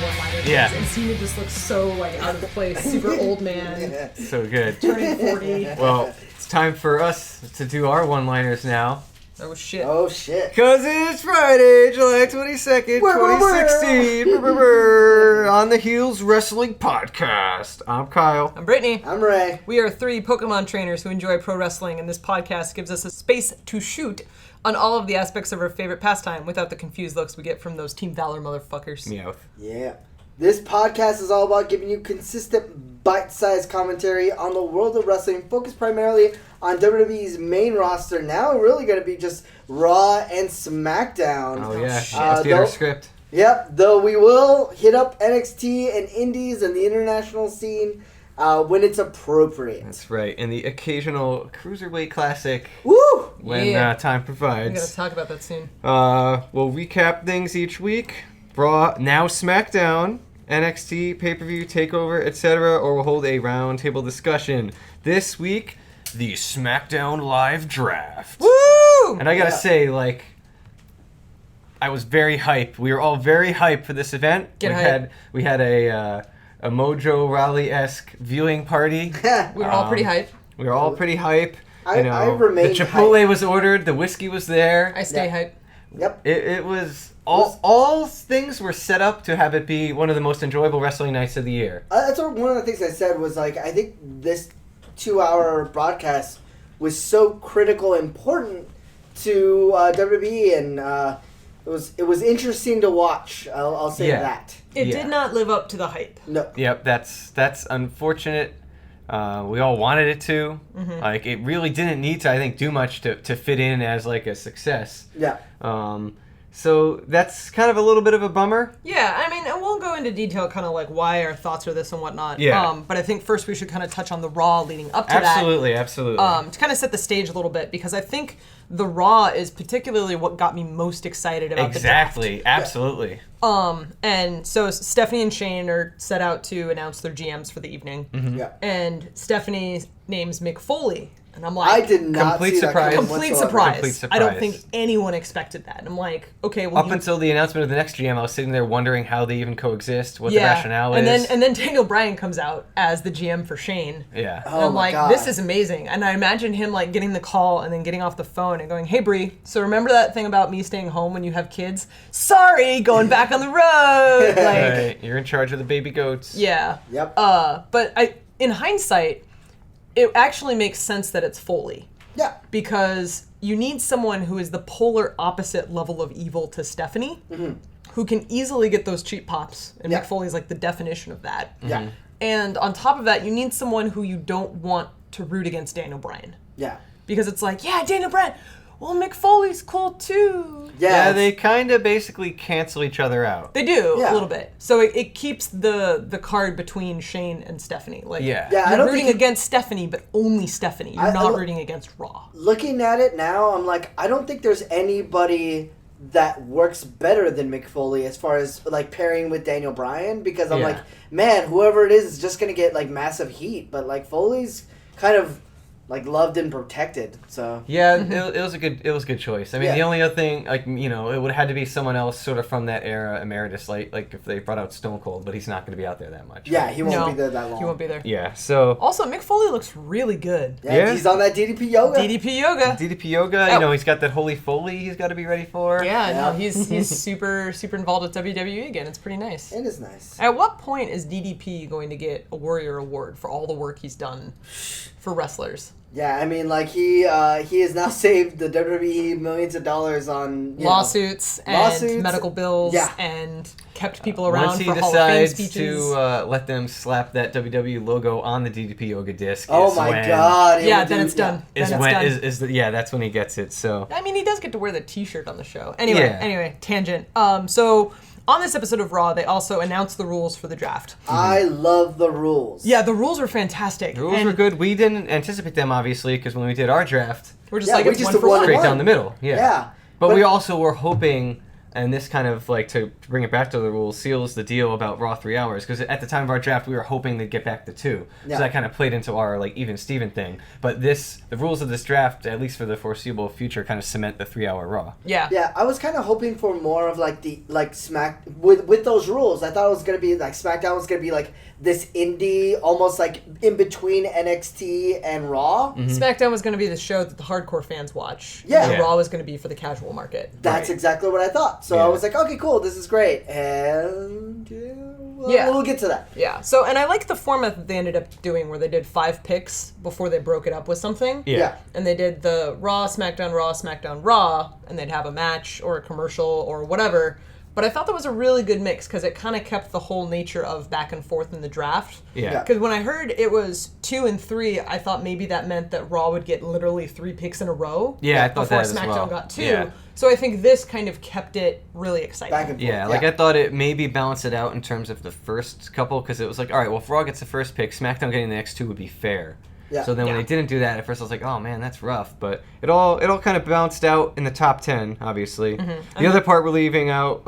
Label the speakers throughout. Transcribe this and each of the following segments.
Speaker 1: one-liner
Speaker 2: Yeah.
Speaker 1: and Cena just looks so like out of place, super old man,
Speaker 2: So good.
Speaker 1: turning 40.
Speaker 2: Well, it's time for us to do our one-liners now.
Speaker 1: Oh shit.
Speaker 3: Oh shit.
Speaker 2: Because it's Friday, July 22nd, 2016. On the Heels Wrestling Podcast. I'm Kyle.
Speaker 1: I'm Brittany.
Speaker 3: I'm Ray.
Speaker 1: We are three Pokemon trainers who enjoy pro wrestling, and this podcast gives us a space to shoot on all of the aspects of our favorite pastime without the confused looks we get from those Team Valor motherfuckers.
Speaker 2: Meowth.
Speaker 3: Yeah. This podcast is all about giving you consistent, bite-sized commentary on the world of wrestling, focused primarily on WWE's main roster. Now we're really going to be just Raw and Smackdown.
Speaker 2: Oh, yeah.
Speaker 1: shit.
Speaker 2: Theater script.
Speaker 3: Yep, though we will hit up NXT and Indies and the international scene when it's appropriate.
Speaker 2: That's right. And the occasional Cruiserweight Classic
Speaker 3: Woo!
Speaker 2: when
Speaker 1: Yeah.
Speaker 2: time
Speaker 1: We gotta
Speaker 2: provides.
Speaker 1: talk about that soon.
Speaker 2: We'll recap things each week. Raw, now Smackdown, NXT, pay-per-view, takeover, etc. Or we'll hold a roundtable discussion. This week, the Smackdown Live Draft.
Speaker 1: Woo!
Speaker 2: And I gotta
Speaker 3: Yeah.
Speaker 2: say, like, I was very hyped. We were all very hyped for this event.
Speaker 1: Get
Speaker 2: we
Speaker 1: hype.
Speaker 2: had a Mojo Raleigh-esque viewing party.
Speaker 1: We were all pretty hyped.
Speaker 2: We were all pretty hype.
Speaker 3: I
Speaker 2: You know,
Speaker 3: remain
Speaker 2: the Chipotle
Speaker 3: hype.
Speaker 2: was ordered. The whiskey was there.
Speaker 1: I stay
Speaker 3: Yeah.
Speaker 1: hyped.
Speaker 3: Yep.
Speaker 2: It was all things were set up to have it be one of the most enjoyable wrestling nights of the year.
Speaker 3: That's one of the things I said was, like, I think this 2-hour broadcast was so critical and important to WWE, and it was interesting to watch. I'll say
Speaker 2: Yeah.
Speaker 3: that.
Speaker 1: It
Speaker 2: Yeah.
Speaker 1: did not live up to the hype.
Speaker 3: No.
Speaker 2: Yep, that's unfortunate. We all wanted it to.
Speaker 1: Mm-hmm.
Speaker 2: Like, it really didn't need to, I think, do much to fit in as like a success.
Speaker 3: Yeah.
Speaker 2: So that's kind of a little bit of a bummer.
Speaker 1: Yeah, I mean, and we'll go into detail kind of like why our thoughts are this and whatnot.
Speaker 2: Yeah.
Speaker 1: But I think first we should kind of touch on the Raw leading up to
Speaker 2: Absolutely.
Speaker 1: that. To kind of set the stage a little bit, because I think the Raw is particularly what got me most excited about
Speaker 2: Exactly. Absolutely.
Speaker 1: the draft. And so Stephanie and Shane are set out to announce their GMs for the evening.
Speaker 2: Mm-hmm.
Speaker 3: Yeah.
Speaker 1: And Stephanie names Mick Foley. And I'm like,
Speaker 3: I did not
Speaker 2: Complete
Speaker 3: see
Speaker 2: surprise.
Speaker 3: that coming
Speaker 1: complete
Speaker 3: whatsoever.
Speaker 1: surprise.
Speaker 2: Complete surprise.
Speaker 1: I don't think anyone expected that. And I'm like, okay, well,
Speaker 2: Up until the announcement of the next GM, I was sitting there wondering how they even coexist, what the
Speaker 1: yeah.
Speaker 2: rationale
Speaker 1: and
Speaker 2: is.
Speaker 1: then Daniel Bryan comes out as the GM for Shane.
Speaker 2: Yeah.
Speaker 1: And
Speaker 3: Oh
Speaker 1: I'm
Speaker 3: my
Speaker 1: like,
Speaker 3: God.
Speaker 1: this is amazing. And I imagine him like getting the call and then getting off the phone and going, hey Bree, so remember that thing about me staying home when you have kids? Sorry, going back on the road. Like,
Speaker 2: Right. You're in charge of the baby goats.
Speaker 1: yeah.
Speaker 3: Yep.
Speaker 1: But in hindsight, it actually makes sense that it's Foley.
Speaker 3: Yeah.
Speaker 1: Because you need someone who is the polar opposite level of evil to Stephanie, who can easily get those cheap pops. And
Speaker 3: Yeah.
Speaker 1: Mick Foley's like the definition of that.
Speaker 3: Yeah.
Speaker 1: And on top of that, you need someone who you don't want to root against Daniel Bryan.
Speaker 3: Yeah.
Speaker 1: Because it's like, yeah, Daniel Bryan, well, Mick Foley's cool too.
Speaker 2: Yeah,
Speaker 3: Yeah.
Speaker 2: they kind of basically cancel each other out.
Speaker 1: They do,
Speaker 3: Yeah.
Speaker 1: a little bit. So it keeps the card between Shane and Stephanie. Like,
Speaker 2: Yeah.
Speaker 3: Yeah, I
Speaker 1: you're
Speaker 3: don't
Speaker 1: rooting
Speaker 3: think
Speaker 1: against Stephanie, but only Stephanie. You're
Speaker 3: I
Speaker 1: not
Speaker 3: lo-
Speaker 1: rooting against Raw.
Speaker 3: Looking at it now, I'm like, I don't think there's anybody that works better than Mick Foley as far as like pairing with Daniel Bryan, because I'm
Speaker 2: Yeah.
Speaker 3: like, man, whoever it is just gonna get like massive heat, but like Foley's kind of like loved and protected. So
Speaker 2: Yeah, it was a good choice. I mean,
Speaker 3: Yeah.
Speaker 2: the only other thing, like, you know, it would have had to be someone else sort of from that era, emeritus, like if they brought out Stone Cold, but he's not going to be out there that much.
Speaker 3: yeah, he won't
Speaker 1: No,
Speaker 3: be there that long.
Speaker 1: He won't be there.
Speaker 2: Yeah, so
Speaker 1: Also, Mick Foley looks really good.
Speaker 3: Yeah,
Speaker 2: Yeah.
Speaker 3: he's on that DDP yoga.
Speaker 1: DDP Yoga.
Speaker 2: DDP Yoga,
Speaker 1: Oh.
Speaker 2: you know, he's got that Holy Foley he's got to be ready for.
Speaker 1: Yeah,
Speaker 3: Yeah.
Speaker 1: no, he's super involved with WWE again. It's pretty nice.
Speaker 3: It is nice.
Speaker 1: At what point is DDP going to get a Warrior Award for all the work he's done for wrestlers?
Speaker 3: Yeah, I mean, like he has now saved the WWE millions of dollars on
Speaker 1: Lawsuits and
Speaker 3: Lawsuits.
Speaker 1: medical bills
Speaker 3: Yeah.
Speaker 1: and kept people around
Speaker 2: Once he
Speaker 1: for Hall of Fame
Speaker 2: decides
Speaker 1: speeches.
Speaker 2: to let them slap that WWE logo on the DDP Yoga disc,
Speaker 3: Oh
Speaker 2: is
Speaker 3: my
Speaker 2: when,
Speaker 3: God! it
Speaker 1: yeah,
Speaker 3: would
Speaker 1: then
Speaker 3: do-
Speaker 1: it's done.
Speaker 2: Is
Speaker 1: Then
Speaker 2: when
Speaker 1: it's done.
Speaker 2: yeah, that's when he gets it. So
Speaker 1: I mean, he does get to wear the T-shirt on the show. Anyway,
Speaker 2: Yeah.
Speaker 1: tangent. So on this episode of Raw, they also announced the rules for the draft.
Speaker 3: I love the rules.
Speaker 1: Yeah, the rules were fantastic.
Speaker 2: the rules
Speaker 1: and
Speaker 2: were good. We didn't anticipate them, obviously, because when we did our draft,
Speaker 1: We're just
Speaker 3: Yeah,
Speaker 1: like,
Speaker 3: we
Speaker 1: it's
Speaker 3: just
Speaker 1: one
Speaker 3: did
Speaker 1: for
Speaker 3: one
Speaker 1: one.
Speaker 2: straight
Speaker 3: one.
Speaker 2: down the middle. Yeah.
Speaker 3: Yeah.
Speaker 2: But we also were hoping And this kind of, like, to bring it back to the rules, seals the deal about Raw 3 hours. Because at the time of our draft, we were hoping they'd get back to 2.
Speaker 3: Yeah.
Speaker 2: So that kind of played into our, like, even Steven thing. But the rules of this draft, at least for the foreseeable future, kind of cement the 3-hour Raw.
Speaker 1: Yeah.
Speaker 3: Yeah, I was kind of hoping for more of, like, with those rules. I thought it was going to be, like, SmackDown was going to be, like, this indie, almost, like, in between NXT and Raw.
Speaker 2: Mm-hmm.
Speaker 1: SmackDown was going to be the show that the hardcore fans watch.
Speaker 3: Yeah.
Speaker 1: And
Speaker 2: Yeah.
Speaker 1: Raw was going to be for the casual market.
Speaker 3: That's
Speaker 2: Right.
Speaker 3: exactly what I thought. So
Speaker 2: Yeah.
Speaker 3: I was like, okay, cool, this is great. And we'll get to that.
Speaker 1: Yeah. So, and I like the format that they ended up doing where they did 5 picks before they broke it up with something.
Speaker 2: Yeah.
Speaker 1: And they did the Raw, SmackDown, Raw, and they'd have a match or a commercial or whatever. But I thought that was a really good mix because it kind of kept the whole nature of back and forth in the draft.
Speaker 2: Yeah.
Speaker 1: Because when I heard it was 2 and 3, I thought maybe that meant that Raw would get literally 3 picks in a row.
Speaker 2: Yeah, I thought
Speaker 1: before
Speaker 2: that as
Speaker 1: SmackDown
Speaker 2: well.
Speaker 1: got 2.
Speaker 2: Yeah.
Speaker 1: So I think this kind of kept it really exciting.
Speaker 3: Back and forth.
Speaker 2: Yeah, like I thought it maybe balanced it out in terms of the first couple, because it was like, all right, well, if Raw gets the first pick, SmackDown getting the next 2 would be fair.
Speaker 3: Yeah.
Speaker 2: So then when
Speaker 1: Yeah.
Speaker 2: they didn't do that, at first I was like, oh man, that's rough. But it all kind of balanced out in the top 10, obviously. The other part we're leaving out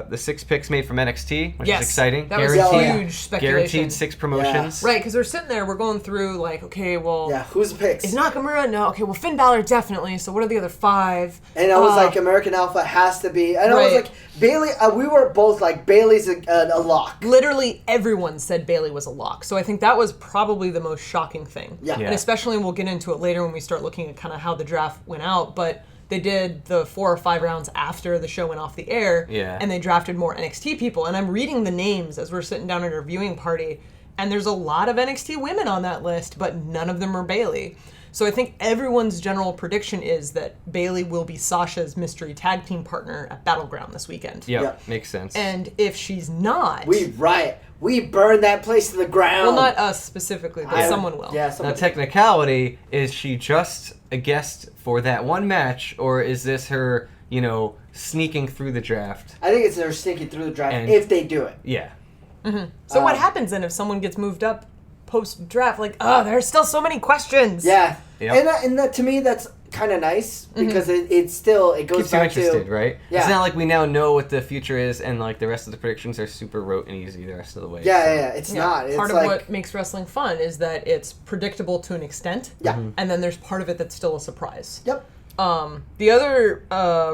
Speaker 2: the 6 picks made from NXT, which
Speaker 1: Yes.
Speaker 2: is exciting.
Speaker 1: That was
Speaker 3: Guaranteed-
Speaker 1: huge speculation.
Speaker 2: Guaranteed 6 promotions.
Speaker 1: Right, because we're sitting there, we're going through like, okay, well,
Speaker 3: Yeah, who's the picks?
Speaker 1: is Nakamura? No. Okay, well, Finn Balor definitely. So what are the other 5?
Speaker 3: And I was like, American Alpha has to be. And I was
Speaker 1: Right.
Speaker 3: like, Bayley, we were both like, Bayley's a lock.
Speaker 1: Literally everyone said Bayley was a lock. So I think that was probably the most shocking thing.
Speaker 3: Yeah.
Speaker 2: Yeah.
Speaker 1: And especially we'll get into it later when we start looking at kind of how the draft went out. But they did the 4 or 5 rounds after the show went off the air.
Speaker 2: Yeah.
Speaker 1: And they drafted more NXT people. And I'm reading the names as we're sitting down at our viewing party. And there's a lot of NXT women on that list, but none of them are Bayley. So I think everyone's general prediction is that Bayley will be Sasha's mystery tag team partner at Battleground this weekend.
Speaker 2: Yep,
Speaker 3: Yep.
Speaker 2: makes sense.
Speaker 1: And if she's not...
Speaker 3: We riot. We burn that place to the ground.
Speaker 1: Well, not us specifically, but
Speaker 3: I-
Speaker 1: someone will.
Speaker 3: Yeah,
Speaker 2: now,
Speaker 3: someone.
Speaker 2: technicality, is she just a guest for that one match, or is this her, sneaking through the draft?
Speaker 3: I think it's her sneaking through the draft
Speaker 2: And-
Speaker 3: if they do it.
Speaker 2: Yeah.
Speaker 1: So what happens then if someone gets moved up post-draft? Like, there's still so many questions.
Speaker 3: Yeah.
Speaker 2: Yep.
Speaker 3: And that, to me, that's kind of nice because it goes
Speaker 2: Keeps you
Speaker 3: back
Speaker 2: interested,
Speaker 3: to
Speaker 2: right?
Speaker 3: Yeah.
Speaker 2: It's not like we now know what the future is, and like the rest of the predictions are super rote and easy the rest of the way.
Speaker 3: Yeah, it's
Speaker 1: Yeah.
Speaker 3: not. It's
Speaker 1: Part of
Speaker 3: like,
Speaker 1: what makes wrestling fun is that it's predictable to an extent.
Speaker 3: Yeah.
Speaker 1: And then there's part of it that's still a surprise.
Speaker 3: Yep.
Speaker 1: The other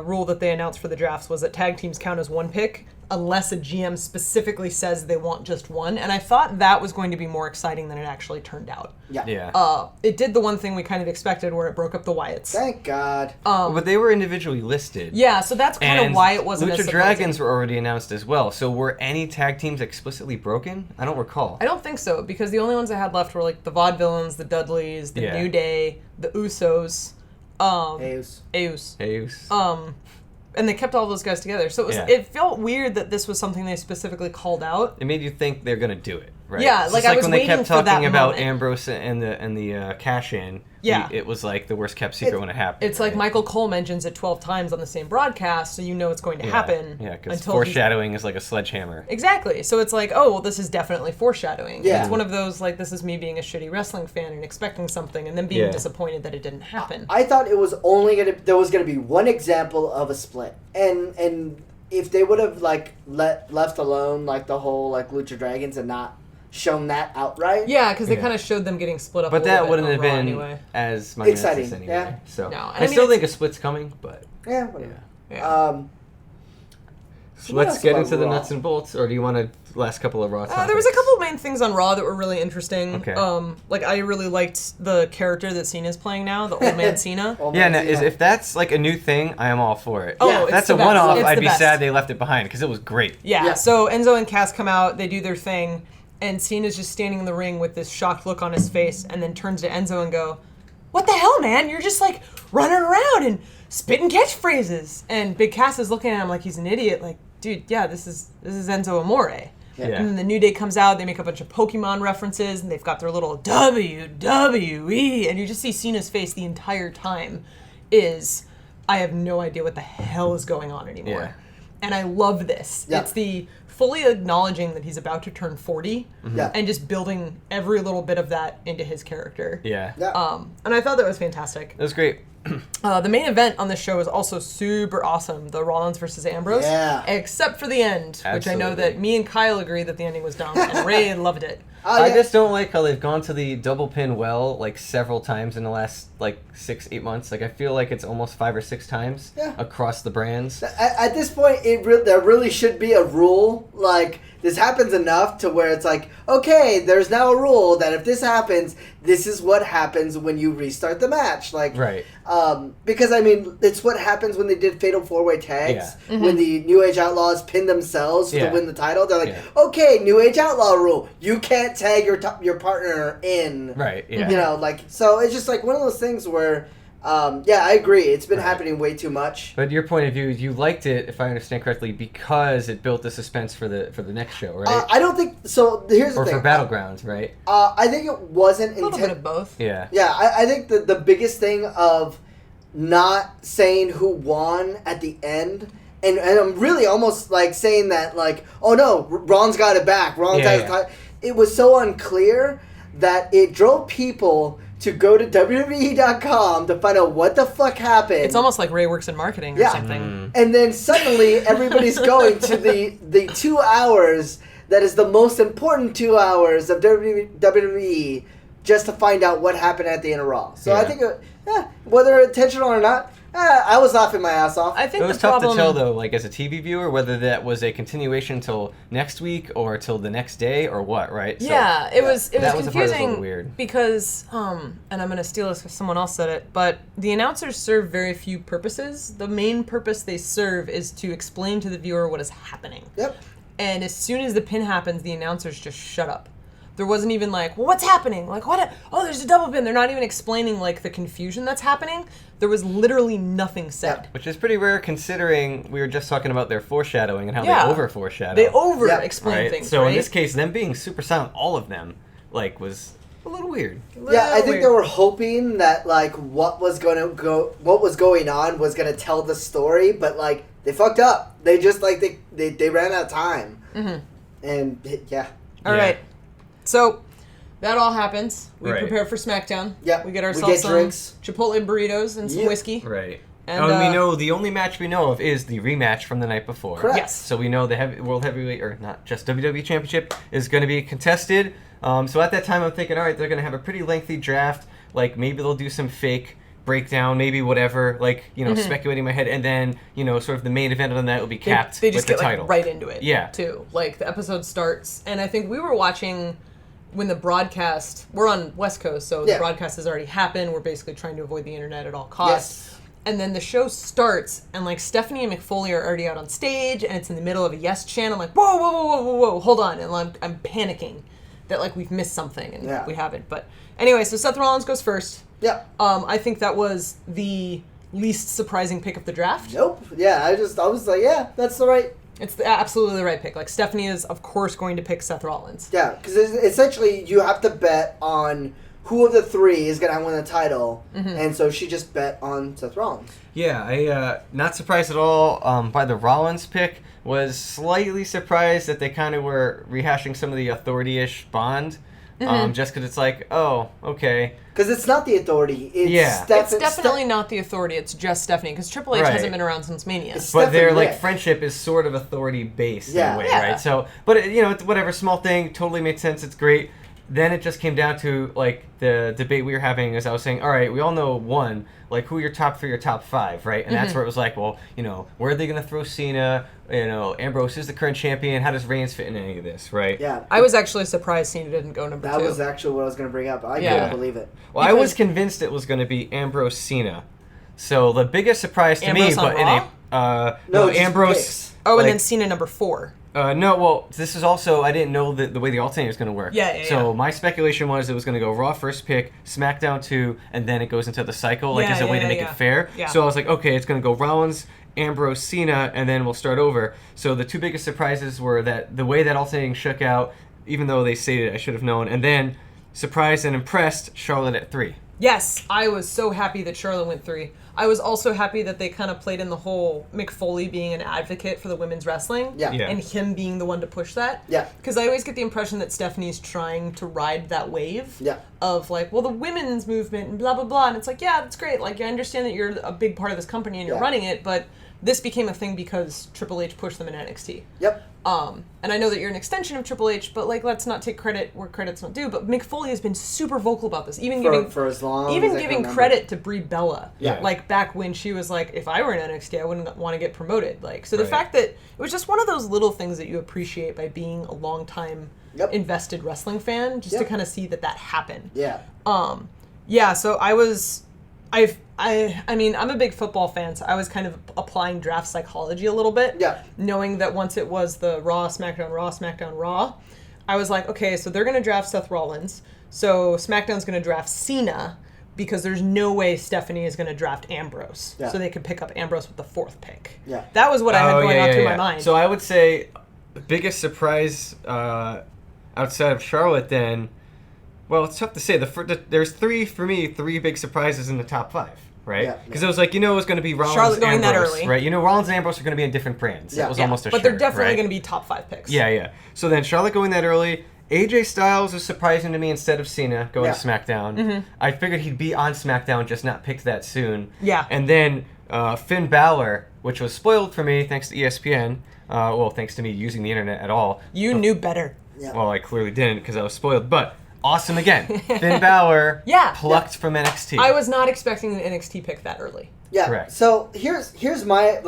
Speaker 1: rule that they announced for the drafts was that tag teams count as 1 pick unless a GM specifically says they want just 1. And I thought that was going to be more exciting than it actually turned out.
Speaker 3: Yeah.
Speaker 2: Yeah.
Speaker 1: It did the one thing we kind of expected where it broke up the Wyatts.
Speaker 3: Thank God.
Speaker 2: But they were individually listed.
Speaker 1: Yeah, so that's kind of
Speaker 2: And
Speaker 1: why it wasn't as
Speaker 2: Lucha
Speaker 1: surprising.
Speaker 2: Dragons were already announced as well. So were any tag teams explicitly broken? I don't recall.
Speaker 1: I don't think so, because the only ones I had left were like the Vaudevillains, the Dudleys, the
Speaker 2: Yeah.
Speaker 1: New Day, the Usos,
Speaker 3: Eus.
Speaker 1: Eus. And they kept all those guys together. So
Speaker 2: Yeah.
Speaker 1: it felt weird that this was something they specifically called out.
Speaker 2: It made you think they're gonna do it, right?
Speaker 1: Yeah,
Speaker 2: It's
Speaker 1: like
Speaker 2: just
Speaker 1: I was
Speaker 2: when they
Speaker 1: waiting
Speaker 2: kept
Speaker 1: for that
Speaker 2: talking about
Speaker 1: moment.
Speaker 2: Ambrose and the cash in.
Speaker 1: Yeah.
Speaker 2: It was like the worst kept secret when it happened.
Speaker 1: It's like
Speaker 2: right?
Speaker 1: Michael Cole mentions it 12 times on the same broadcast, so you know it's going to happen.
Speaker 2: Yeah, because
Speaker 1: until
Speaker 2: foreshadowing is like a sledgehammer.
Speaker 1: Exactly. So it's like, oh, well, this is definitely foreshadowing.
Speaker 3: Yeah.
Speaker 1: It's one of those, like, this is me being a shitty wrestling fan and expecting something and then being
Speaker 2: Yeah.
Speaker 1: disappointed that it didn't happen.
Speaker 3: I thought it was only there was gonna be one example of a split, and if they would have like left alone like the whole like Lucha Dragons and not shown that outright.
Speaker 1: Yeah, because they
Speaker 2: Yeah.
Speaker 1: kind of showed them getting split up.
Speaker 2: But
Speaker 1: a little
Speaker 2: that
Speaker 1: bit
Speaker 2: wouldn't
Speaker 1: on
Speaker 2: have
Speaker 1: Raw
Speaker 2: been
Speaker 1: anyway.
Speaker 2: as monumentous
Speaker 3: Exciting,
Speaker 2: anyway.
Speaker 3: yeah.
Speaker 2: So
Speaker 1: No, and
Speaker 2: I
Speaker 1: I mean,
Speaker 2: still
Speaker 1: it's-
Speaker 2: think a split's coming, but
Speaker 3: Yeah. Whatever.
Speaker 1: Yeah.
Speaker 2: So
Speaker 3: What
Speaker 2: let's
Speaker 3: else
Speaker 2: get
Speaker 3: about
Speaker 2: into the
Speaker 3: Raw?
Speaker 2: nuts and bolts, or do you want to last couple of Raw topics?
Speaker 1: There was a couple of main things on Raw that were really interesting.
Speaker 2: Okay.
Speaker 1: Like I really liked the character that Cena's playing now, the old man Cena.
Speaker 3: Oh,
Speaker 2: Yeah,
Speaker 3: man,
Speaker 2: no, if that's like a new thing, I am all for it.
Speaker 1: Oh,
Speaker 3: Yeah,
Speaker 1: it's
Speaker 2: That's
Speaker 1: the
Speaker 2: a
Speaker 1: best.
Speaker 2: one-off.
Speaker 1: It's
Speaker 2: I'd
Speaker 1: the
Speaker 2: be
Speaker 1: best.
Speaker 2: sad they left it behind because it was great.
Speaker 1: Yeah.
Speaker 3: Yeah.
Speaker 1: So Enzo and Cass come out, they do their thing, and Cena's just standing in the ring with this shocked look on his face, and then turns to Enzo and go, "What the hell, man? You're just like running around and spitting catchphrases." And Big Cass is looking at him like he's an idiot. Like, dude, yeah, this is Enzo Amore.
Speaker 3: Yeah.
Speaker 1: And then the New Day comes out, they make a bunch of Pokemon references, and they've got their little WWE, and you just see Cena's face the entire time is, I have no idea what the hell is going on anymore.
Speaker 2: Yeah.
Speaker 1: And I love this.
Speaker 3: Yeah.
Speaker 1: It's the fully acknowledging that he's about to turn 40
Speaker 3: Yeah.
Speaker 1: and just building every little bit of that into his character.
Speaker 2: Yeah.
Speaker 3: Yeah.
Speaker 1: And I thought that was fantastic.
Speaker 2: It was great.
Speaker 1: The main event on this show is also super awesome. The Rollins versus Ambrose.
Speaker 3: Yeah.
Speaker 1: Except for the end, which I know
Speaker 2: Absolutely.
Speaker 1: that me and Kyle agree that the ending was dumb, and Ray loved it.
Speaker 2: I just don't like how they've gone to the double pin well like several times in the last like 6-8 months. Like I feel like it's almost 5 or 6 times across the brands.
Speaker 3: At this point, there really should be a rule. Like, this happens enough to where it's like, okay, there's now a rule that if this happens, this is what happens when you restart the match. Like,
Speaker 2: Right.
Speaker 3: Because, I mean, it's what happens when they did Fatal 4-Way tags.
Speaker 2: Yeah.
Speaker 3: When the New Age Outlaws pinned themselves to
Speaker 2: Yeah.
Speaker 3: win the title. They're like, okay, New Age Outlaw rule. You can't tag your partner in.
Speaker 2: Right, yeah.
Speaker 3: You know, like, so it's just like one of those things where, I agree. It's been happening way too much.
Speaker 2: But your point of view is you liked it, if I understand correctly, because it built the suspense for the next show, right?
Speaker 3: I don't think so. Here's the
Speaker 2: or
Speaker 3: thing.
Speaker 2: for Battlegrounds, right?
Speaker 3: I think it wasn't
Speaker 1: A little bit of both.
Speaker 2: Yeah.
Speaker 3: Yeah, I think the biggest thing of not saying who won at the end, and I'm really almost like saying that like, oh no, Ron's got it back. Ron has the title. It was so unclear that it drove people to go to WWE.com to find out what the fuck happened.
Speaker 1: It's almost like Ray works in marketing or something.
Speaker 3: And then suddenly everybody's going to the 2 hours that is the most important 2 hours of WWE just to find out what happened at the end of Raw. So I think, whether intentional or not, I was laughing my ass off.
Speaker 1: I think
Speaker 2: It was
Speaker 1: the
Speaker 2: tough
Speaker 1: problem,
Speaker 2: to tell, though, like, as a TV viewer, whether that was a continuation till next week or till the next day or what, right? So,
Speaker 1: yeah, it was
Speaker 2: that was the part that was a
Speaker 1: confusing
Speaker 2: little weird.
Speaker 1: because, and I'm going to steal this because someone else said it, but the announcers serve very few purposes. The main purpose they serve is to explain to the viewer what is happening.
Speaker 3: Yep.
Speaker 1: And as soon as the pin happens, the announcers just shut up. There wasn't even like, well, what's happening? Like, what? Oh, there's a double pin. They're not even explaining, like, the confusion that's happening. There was literally nothing said.
Speaker 2: Which is pretty rare considering we were just talking about their foreshadowing and how
Speaker 1: Yeah.
Speaker 2: they over-foreshadow.
Speaker 1: They over-explain
Speaker 2: right?
Speaker 1: things,
Speaker 2: So
Speaker 1: right?
Speaker 2: in this case, them being super silent, all of them, like, was a little weird.
Speaker 3: Yeah, I think
Speaker 1: Weird.
Speaker 3: they were hoping that like what was going on was gonna tell the story, but like they fucked up. They just like they ran out of time.
Speaker 1: Mm-hmm.
Speaker 3: And yeah.
Speaker 1: All right. So that all happens. We
Speaker 2: Right.
Speaker 1: prepare for SmackDown.
Speaker 3: Yep.
Speaker 1: We get
Speaker 3: We
Speaker 1: ourselves
Speaker 3: get
Speaker 1: some
Speaker 3: drinks.
Speaker 1: Chipotle burritos and some
Speaker 3: Yep.
Speaker 1: whiskey.
Speaker 2: Right.
Speaker 1: And,
Speaker 2: And we know the only match we know of is the rematch from the night before.
Speaker 3: Correct.
Speaker 1: Yes.
Speaker 2: So we know the World Heavyweight, or not just WWE Championship, is going to be contested. So at that time, I'm thinking, all right, they're going to have a pretty lengthy draft. Like, maybe they'll do some fake breakdown, maybe whatever. Like, speculating in my head. And then, sort of the main event of the night will be capped
Speaker 1: They just
Speaker 2: with
Speaker 1: get
Speaker 2: the title.
Speaker 1: like right into it.
Speaker 2: Yeah.
Speaker 1: Too. Like the episode starts, and I think we were watching when the broadcast. We're on West Coast, so the broadcast has already happened. We're basically trying to avoid the internet at all costs.
Speaker 3: Yes.
Speaker 1: And then the show starts, and like Stephanie and McFoley are already out on stage, and it's in the middle of a yes chant. I'm like, whoa, whoa, whoa, whoa, whoa, whoa, hold on, and I'm panicking that like we've missed something, and we haven't. But anyway, so Seth Rollins goes first.
Speaker 3: Yeah.
Speaker 1: I think that was the least surprising pick of the draft.
Speaker 3: Nope. Yeah. I was like, yeah, that's the right.
Speaker 1: It's absolutely the right pick. Like Stephanie is of course going to pick Seth Rollins.
Speaker 3: Yeah, because essentially you have to bet on who of the three is gonna win the title, and so she just bet on Seth Rollins.
Speaker 2: Yeah, I not surprised at all by the Rollins pick. Was slightly surprised that they kind of were rehashing some of the authority-ish Bond, just because it's like, oh, okay.
Speaker 3: Because it's not the Authority. It's
Speaker 1: It's definitely not the Authority. It's just Stephanie, because Triple H
Speaker 2: Right.
Speaker 1: hasn't been around since Mania.
Speaker 3: It's
Speaker 2: But their
Speaker 3: Stephanie
Speaker 2: like
Speaker 3: Rick.
Speaker 2: friendship is sort of authority-based in
Speaker 3: Yeah.
Speaker 2: a way,
Speaker 1: Yeah.
Speaker 2: right? So, but it's whatever, small thing, totally made sense. It's great. Then it just came down to like the debate we were having, as I was saying, all right, we all know one, like who are your top 3 or top 5, right? And that's where it was like, well, where are they going to throw Cena? Ambrose is the current champion. How does Reigns fit in any of this, right?
Speaker 3: Yeah.
Speaker 1: I was actually surprised Cena didn't go number
Speaker 3: That
Speaker 1: 2.
Speaker 3: was actually what I was going to bring up. I
Speaker 1: Yeah.
Speaker 3: couldn't believe it.
Speaker 2: Well, I was convinced it was going to be Ambrose Cena. So the biggest surprise to
Speaker 1: Ambrose
Speaker 2: me,
Speaker 1: on
Speaker 2: but in
Speaker 1: Raw?
Speaker 2: a
Speaker 3: No, just
Speaker 2: Ambrose.
Speaker 3: picks.
Speaker 1: and
Speaker 2: like,
Speaker 1: then Cena number 4.
Speaker 2: No, well, this is also, I didn't know the way the alternator is going to work.
Speaker 1: Yeah.
Speaker 2: So my speculation was it was going to go Raw first pick, SmackDown 2, and then it goes into the cycle, like as a way to make it fair.
Speaker 1: Yeah.
Speaker 2: So I was like, okay, it's going to go Rollins, Ambrose, Cena, and then we'll start over. So the 2 biggest surprises were that the way that alternating shook out, even though they stated I should have known, and then surprised and impressed Charlotte at 3.
Speaker 1: Yes, I was so happy that Charlotte went 3. I was also happy that they kind of played in the whole Mick Foley being an advocate for the women's wrestling.
Speaker 3: Yeah.
Speaker 1: And him being the one to push that.
Speaker 3: Yeah.
Speaker 1: Because I always get the impression that Stephanie's trying to ride that wave.
Speaker 3: Yeah.
Speaker 1: Of like, well, the women's movement and blah, blah, blah. And it's like, yeah, that's great. Like, I understand that you're a big part of this company and you're running it, but this became a thing because Triple H pushed them in NXT.
Speaker 3: Yep.
Speaker 1: And I know that you're an extension of Triple H, but like, let's not take credit where credit's not due. But Mick Foley has been super vocal about this, even
Speaker 3: for as long
Speaker 1: even
Speaker 3: as I
Speaker 1: giving
Speaker 3: can remember.
Speaker 1: credit to Brie Bella.
Speaker 2: Yeah.
Speaker 1: Like back when she was like, if I were in NXT, I wouldn't want to get promoted. Like, so the
Speaker 2: Right.
Speaker 1: fact that it was just one of those little things that you appreciate by being a long time invested wrestling fan, just to kind of see that happen.
Speaker 3: Yeah.
Speaker 1: Yeah. So I mean, I'm a big football fan, so I was kind of applying draft psychology a little bit.
Speaker 3: Yeah.
Speaker 1: Knowing that once it was the Raw, SmackDown, Raw, I was like, okay, so they're going to draft Seth Rollins, so SmackDown's going to draft Cena, because there's no way Stephanie is going to draft Ambrose.
Speaker 3: Yeah.
Speaker 1: So they could pick up Ambrose with the 4th pick.
Speaker 3: Yeah.
Speaker 1: That was what I had going on through my mind.
Speaker 2: So I would say the biggest surprise outside of Charlotte then, well, it's tough to say. There's three big surprises in the top 5. Right?
Speaker 3: Yeah.
Speaker 2: Because it was like, it was going to be Rollins
Speaker 1: Charlotte going that
Speaker 2: Ambrose,
Speaker 1: early.
Speaker 2: right? Rollins and Ambrose are going to be in different brands.
Speaker 3: Yeah.
Speaker 2: It was almost a
Speaker 1: but
Speaker 2: sure,
Speaker 1: they're definitely
Speaker 2: right?
Speaker 1: going to be top 5 picks.
Speaker 2: Yeah. So then Charlotte going that early. AJ Styles was surprising to me instead of Cena going to SmackDown.
Speaker 1: Mm-hmm.
Speaker 2: I figured he'd be on SmackDown, just not picked that soon.
Speaker 1: Yeah.
Speaker 2: And then Finn Balor, which was spoiled for me thanks to ESPN. Well, thanks to me using the internet at all.
Speaker 1: You knew better.
Speaker 3: Yeah.
Speaker 2: Well, I clearly didn't because I was spoiled. But awesome again. Finn Balor plucked from NXT.
Speaker 1: I was not expecting an NXT pick that early.
Speaker 3: Yeah.
Speaker 2: Correct.
Speaker 3: So here's my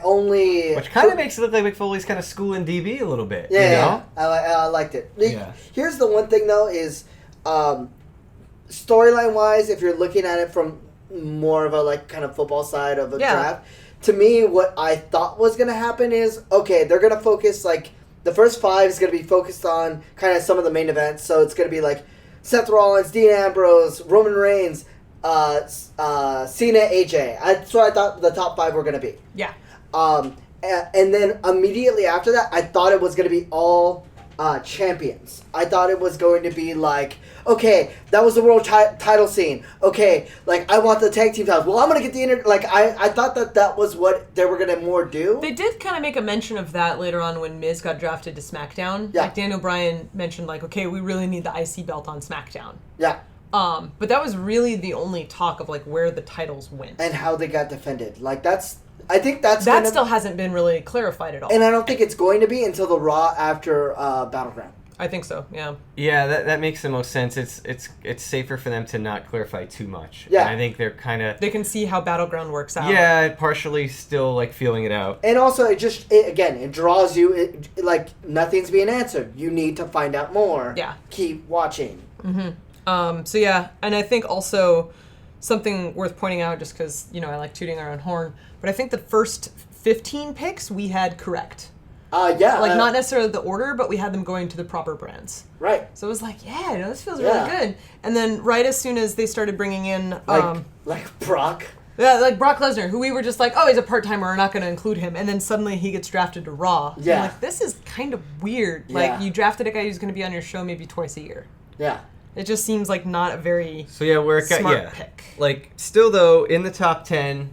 Speaker 3: only,
Speaker 2: Which kind of makes it look like Mick Foley's kind of schooling DB a little bit.
Speaker 3: Yeah. I liked it.
Speaker 2: Yeah.
Speaker 3: Here's the one thing though is, storyline wise, if you're looking at it from more of a kind of football side of a draft, to me what I thought was gonna happen is, okay, they're gonna focus the first 5 is gonna be focused on kind of some of the main events. So it's gonna be like Seth Rollins, Dean Ambrose, Roman Reigns, Cena, AJ. That's what I thought the top 5 were going to be.
Speaker 1: Yeah.
Speaker 3: And then immediately after that, I thought it was going to be all champions. I thought it was going to be like, okay, that was the world title scene. Okay, I want the tag team titles. Well, I'm going to get the I thought that was what they were going to more do.
Speaker 1: They did kind of make a mention of that later on when Miz got drafted to SmackDown.
Speaker 3: Yeah.
Speaker 1: Like Daniel Bryan mentioned, okay, we really need the IC belt on SmackDown.
Speaker 3: Yeah.
Speaker 1: But that was really the only talk of where the titles went
Speaker 3: and how they got defended. I think
Speaker 1: that still hasn't been really clarified at all.
Speaker 3: And I don't think it's going to be until the Raw after Battleground.
Speaker 1: I think so. Yeah.
Speaker 2: Yeah, that makes the most sense. It's safer for them to not clarify too much.
Speaker 3: Yeah.
Speaker 2: And I think they're kind of...
Speaker 1: They can see how Battleground works out.
Speaker 2: Yeah, partially still feeling it out.
Speaker 3: And also, it draws you. Nothing's being answered. You need to find out more.
Speaker 1: Yeah.
Speaker 3: Keep watching.
Speaker 1: Mm-hmm. So yeah, and I think also something worth pointing out, just because I like tooting our own horn, but I think the first 15 picks we had correct.
Speaker 3: Yeah.
Speaker 1: Not necessarily the order, but we had them going to the proper brands.
Speaker 3: Right.
Speaker 1: So it was this feels really good. And then right as soon as they started bringing in
Speaker 3: like Brock.
Speaker 1: Yeah, like Brock Lesnar, who we were just oh, he's a part-timer, we're not going to include him. And then suddenly he gets drafted to Raw.
Speaker 3: Yeah.
Speaker 1: And this is kind of weird.
Speaker 3: Yeah.
Speaker 1: You drafted a guy who's going to be on your show maybe twice a year.
Speaker 3: Yeah.
Speaker 1: It just seems not a very
Speaker 2: smart
Speaker 1: pick.
Speaker 2: Still though, in the top 10,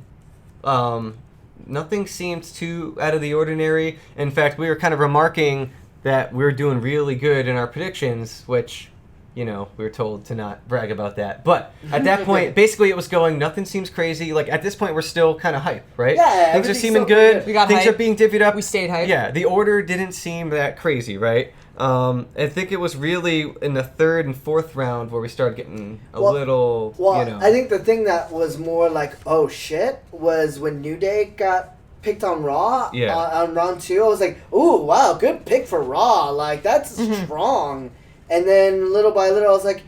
Speaker 2: nothing seemed too out of the ordinary. In fact, we were kind of remarking that we were doing really good in our predictions, which, we were told to not brag about that. But at that point, basically it was going, nothing seems crazy. At this point, we're still kind of hype, right?
Speaker 3: Yeah,
Speaker 2: things are
Speaker 3: everything's
Speaker 2: seeming
Speaker 3: so
Speaker 2: good.
Speaker 3: good.
Speaker 1: We got
Speaker 2: things
Speaker 1: hype.
Speaker 2: are being divvied up.
Speaker 1: We stayed hype.
Speaker 2: Yeah, the order didn't seem that crazy, right? I think it was really in the 3rd and 4th round where we started getting a little,
Speaker 3: I think the thing that was more oh shit was when New Day got picked on Raw.
Speaker 2: Yeah.
Speaker 3: On round 2, I was like, ooh, wow, good pick for Raw. That's strong. And then little by little, I was like,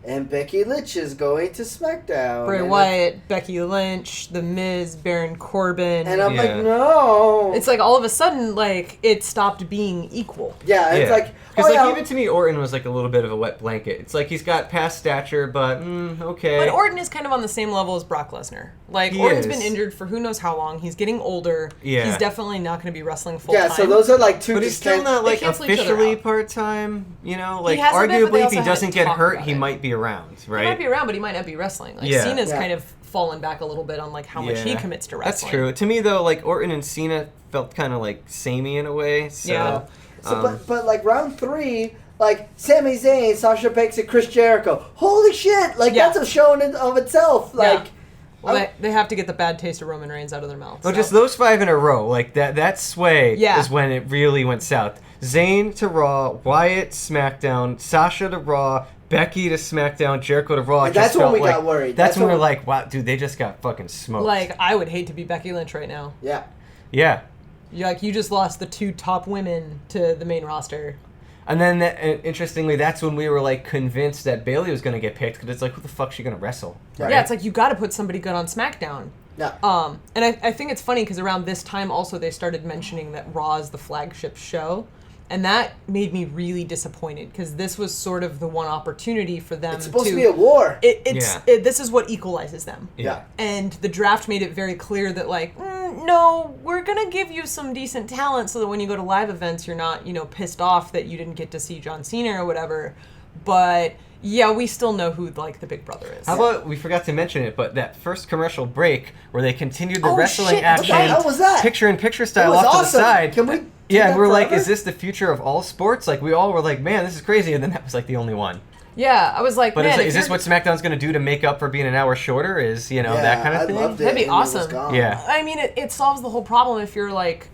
Speaker 3: and Becky Lynch is going to SmackDown.
Speaker 1: Bray
Speaker 3: and
Speaker 1: Wyatt, Becky Lynch, The Miz, Baron Corbin.
Speaker 3: And I'm like, no.
Speaker 1: It's all of a sudden, it stopped being equal.
Speaker 3: Yeah, it's
Speaker 2: Yeah. Because
Speaker 3: yeah.
Speaker 2: even to me, Orton was like a little bit of a wet blanket. It's like he's got past stature, but okay.
Speaker 1: But Orton is kind of on the same level as Brock Lesnar. Like,
Speaker 2: He
Speaker 1: Orton's
Speaker 2: is.
Speaker 1: been injured for who knows how long. He's getting older.
Speaker 2: Yeah.
Speaker 1: He's definitely not going to be wrestling full time.
Speaker 3: Yeah, so those are like two
Speaker 2: But he's still
Speaker 3: distinct...
Speaker 2: not like
Speaker 1: cancel each other
Speaker 2: officially
Speaker 1: out.
Speaker 2: part-time, you know? Like,
Speaker 1: hasn't been, but they
Speaker 2: arguably, if
Speaker 1: also
Speaker 2: he doesn't
Speaker 1: haven't
Speaker 2: get
Speaker 1: talked
Speaker 2: hurt,
Speaker 1: about
Speaker 2: he
Speaker 1: it.
Speaker 2: might be around, right?
Speaker 1: He might be around, but he might not be wrestling. Like,
Speaker 2: Yeah.
Speaker 1: Cena's
Speaker 3: Yeah.
Speaker 1: kind of fallen back a little bit on like how much he commits to
Speaker 2: That's
Speaker 1: wrestling.
Speaker 2: true. To me, though, like, Orton and Cena felt kind of like samey in a way. So,
Speaker 1: Yeah.
Speaker 3: So, but like round 3, like Sami Zayn, Sasha Banks, and Chris Jericho. Holy shit! Like
Speaker 1: Yeah.
Speaker 3: that's a show in and of itself. Like,
Speaker 1: Well, they have to get the bad taste of Roman Reigns out of their mouths.
Speaker 2: well,
Speaker 1: so.
Speaker 2: just those 5 in a row, like that sway
Speaker 1: Yeah.
Speaker 2: is when it really went south. Zayn to Raw, Wyatt SmackDown, Sasha to Raw, Becky to SmackDown, Jericho to Raw.
Speaker 3: And
Speaker 2: It just
Speaker 3: that's when
Speaker 2: felt
Speaker 3: we
Speaker 2: like-
Speaker 3: got worried.
Speaker 2: That's
Speaker 3: That's
Speaker 2: when
Speaker 3: when
Speaker 2: we're like, wow, dude, they just got fucking smoked.
Speaker 1: Like, I would hate to be Becky Lynch right now.
Speaker 3: yeah.
Speaker 2: Yeah.
Speaker 1: You just lost the 2 top women to the main roster.
Speaker 2: And then, interestingly, that's when we were like convinced that Bayley was going to get picked because it's like, who the fuck's she going to wrestle? Right?
Speaker 1: Yeah, it's like you got to put somebody good on SmackDown.
Speaker 3: Yeah.
Speaker 1: And I think it's funny because around this time also they started mentioning that Raw is the flagship show. And that made me really disappointed because this was sort of the one opportunity for them
Speaker 3: It's supposed to be a war.
Speaker 1: This is what equalizes them.
Speaker 3: Yeah.
Speaker 1: And the draft made it very clear that, like, no, we're going to give you some decent talent so that when you go to live events, you're not, pissed off that you didn't get to see John Cena or whatever. But, yeah, we still know who, like, the big brother is.
Speaker 2: How about, we forgot to mention it, but that first commercial break where they continued the
Speaker 1: Oh,
Speaker 2: wrestling
Speaker 1: shit,
Speaker 2: action,
Speaker 3: what the hell was that?
Speaker 2: picture-in-picture style
Speaker 3: It was
Speaker 2: off
Speaker 3: awesome.
Speaker 2: to the side.
Speaker 3: Can we do
Speaker 2: Yeah,
Speaker 3: that
Speaker 2: and we're like,
Speaker 3: forever?
Speaker 2: is this the future of all sports? Like, we all were like, man, this is crazy, and then that was like the only one.
Speaker 1: Yeah, I was like,
Speaker 2: But
Speaker 1: man,
Speaker 2: it's like,
Speaker 1: if
Speaker 2: is this
Speaker 1: you're-
Speaker 2: what SmackDown's going to do to make up for being an hour shorter? Is, that kind of thing?
Speaker 3: I loved it.
Speaker 1: That'd be
Speaker 3: and it was
Speaker 1: awesome.
Speaker 3: gone.
Speaker 2: Yeah.
Speaker 1: I mean, it solves the whole problem if you're like,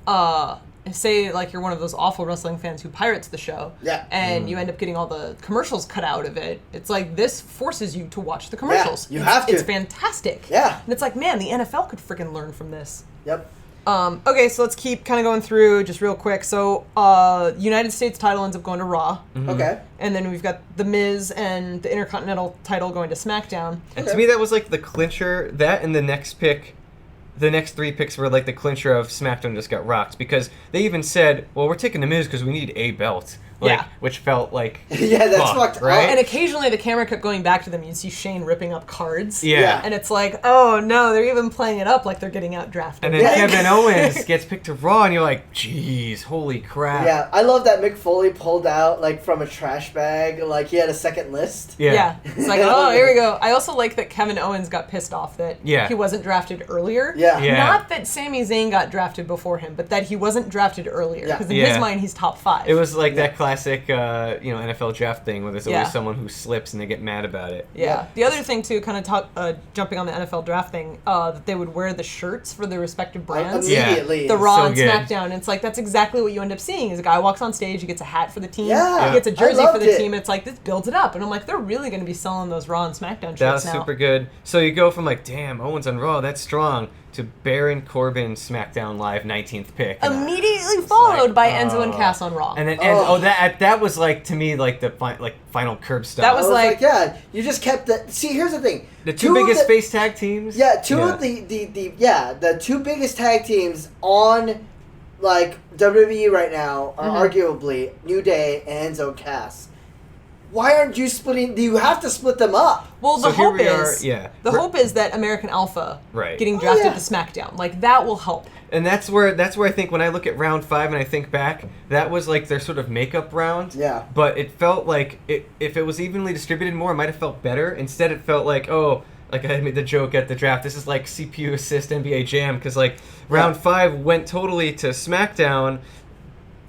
Speaker 1: say like you're one of those awful wrestling fans who pirates the show.
Speaker 3: Yeah.
Speaker 1: And you end up getting all the commercials cut out of it. It's like this forces you to watch the commercials.
Speaker 3: you
Speaker 1: It's-
Speaker 3: have to.
Speaker 1: It's fantastic.
Speaker 3: Yeah.
Speaker 1: And it's like, man, the NFL could freaking learn from this.
Speaker 3: Yep.
Speaker 1: Okay, so let's keep kind of going through just real quick. So, United States title ends up going to Raw.
Speaker 3: Okay.
Speaker 1: And then we've got The Miz and the Intercontinental title going to SmackDown.
Speaker 2: And to me, that was like the clincher. That and the next pick, the next 3 picks were like the clincher of SmackDown just got rocked because they even said, well, we're taking The Miz because we need a belt. Like,
Speaker 1: Yeah.
Speaker 2: Which felt like
Speaker 3: Yeah, that's
Speaker 2: fuck,
Speaker 3: fucked up.
Speaker 2: right?
Speaker 1: And occasionally the camera kept going back to them. You'd see Shane ripping up cards.
Speaker 2: Yeah.
Speaker 1: And it's like, oh no, they're even playing it up like they're getting out drafted.
Speaker 2: And then
Speaker 3: Yeah.
Speaker 2: Kevin Owens gets picked to Raw, and you're like, jeez, holy crap.
Speaker 3: Yeah, I love that Mick Foley pulled out like from a trash bag, like he had a second list.
Speaker 1: Yeah. It's like, oh, here we go. I also like that Kevin Owens got pissed off that he wasn't drafted earlier.
Speaker 3: Yeah.
Speaker 2: Yeah.
Speaker 1: Not that Sami Zayn got drafted before him, but that he wasn't drafted earlier.
Speaker 3: Yeah.
Speaker 1: Because in
Speaker 2: Yeah.
Speaker 1: his mind, he's top 5.
Speaker 2: It was like that classic, NFL draft thing where there's always
Speaker 1: Yeah.
Speaker 2: someone who slips and they get mad about it.
Speaker 1: Yeah.
Speaker 3: Yeah.
Speaker 1: The other thing, too, kind of jumping on the NFL draft thing, that they would wear the shirts for their respective brands.
Speaker 3: Immediately.
Speaker 1: The Raw
Speaker 2: So
Speaker 1: and
Speaker 2: good.
Speaker 1: SmackDown. It's like, that's exactly what you end up seeing is a guy walks on stage, he gets a hat for the team,
Speaker 3: Yeah.
Speaker 1: he gets a
Speaker 3: I
Speaker 1: jersey for
Speaker 3: loved
Speaker 1: the
Speaker 3: it.
Speaker 1: team. It's like, this builds it up. And I'm like, they're really going to be selling those Raw and SmackDown shirts
Speaker 2: That was
Speaker 1: now.
Speaker 2: super good. So you go from like, damn, Owens on Raw, that's strong, to Baron Corbin SmackDown Live 19th pick.
Speaker 1: Immediately followed
Speaker 2: like,
Speaker 1: by Enzo and
Speaker 2: oh.
Speaker 1: Cass on Raw.
Speaker 2: And then
Speaker 3: Oh.
Speaker 2: that was like to me like the final curb stop.
Speaker 1: That
Speaker 3: I
Speaker 1: was
Speaker 3: was
Speaker 1: like-
Speaker 3: yeah, you just kept the. See, here's the thing.
Speaker 2: the two
Speaker 3: of
Speaker 2: biggest
Speaker 3: the-
Speaker 2: face tag teams.
Speaker 3: Yeah, two of the 2 biggest tag teams on like WWE right now are arguably New Day and Enzo Cass. Why aren't you splitting? Do you have to split them up?
Speaker 1: Well, the
Speaker 2: So here
Speaker 1: hope
Speaker 2: we are,
Speaker 1: is
Speaker 2: yeah.
Speaker 1: the
Speaker 2: We're-
Speaker 1: hope is that American Alpha
Speaker 2: Right.
Speaker 1: getting
Speaker 3: Oh,
Speaker 1: drafted
Speaker 3: yeah.
Speaker 1: to SmackDown, like that will help.
Speaker 2: And that's where I think when I look at round 5 and I think back, that was like their sort of makeup round.
Speaker 3: Yeah.
Speaker 2: But it felt like if it was evenly distributed more, it might have felt better. Instead, it felt like, oh, like I made the joke at the draft. This is like CPU assist NBA Jam because like round 5 went totally to SmackDown,